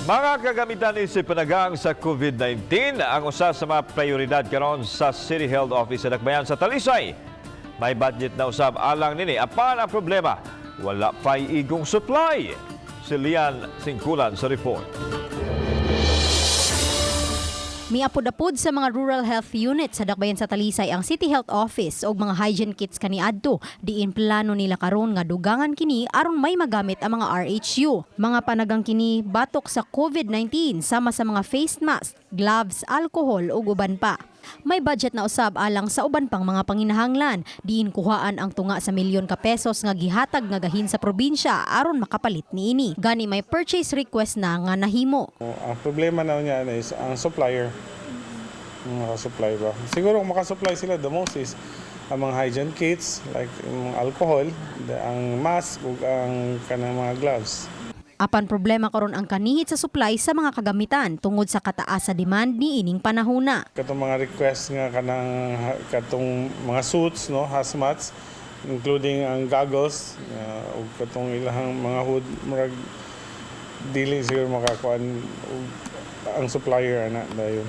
Mga kagamitan ni si panagang sa COVID-19 ang usa sa mga prioridad karon sa City Health Office sa Dakbayan sa Talisay. May budget na usab alang nini apan ang problema, wala pa'y igong supply. Si Lian Singkulan sa report. Miapod-apod sa mga rural health unit sa Dakbayan sa Talisay ang City Health Office og mga hygiene kits kaniadto. Diin plano nila karon nga dugangan kini aron may magamit ang mga RHU. Mga panagang kini batok sa COVID-19 sama sa mga face mask, gloves, alcohol ug uban pa. May budget na usab alang sa uban pang mga panginahanglan. Diin kuhaan ang tunga sa milyon ka pesos nga gihatag nga gahin sa probinsya aron makapalit niini. Gani may purchase request na nga nahimo. Ang problema na niya is ang supplier. Makasupply ba? Siguro kung makasupply sila, the most is ang mga hygiene kits, like yung alcohol, ang mask, ug ang kanang mga gloves. Apan problema karon ang kanihit sa supply sa mga kagamitan tungod sa kataas sa demand ni ining panahona. Katong mga request nga katong mga suits, no, hazmats, including ang goggles, ug katong ilang mga hood, murag dili siguro makakuan ang supplier ana dayon.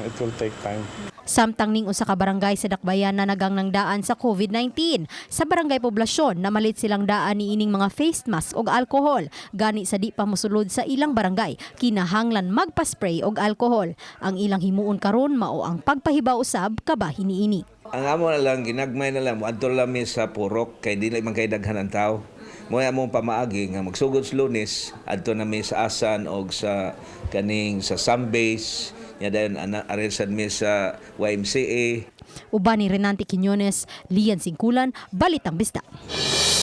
It will take time. Samtang ning usa ka barangay sa Dakbayan na nagang nang daan sa COVID-19. Sa barangay poblasyon namalit silang daan ni ining mga face mask og alcohol. Gani sa di pa mosulod sa ilang barangay, kinahanglan magpa-spray og alcohol. Ang ilang himuon karon mao ang pagpahibaw usab kabahin niini. Ang amo na lang ginagmay na lang mo adto lang mi sa purok kay dili man kay daghan ang tawo. Mo among pamaagi nga magsugod sa Lunes adto na mi sa Asan og sa kaning sa Sambase nya dayon aresan mi sa YMCA. Uban ni Renante Quiñones, Lian Singkulan, Balitang Bisdak.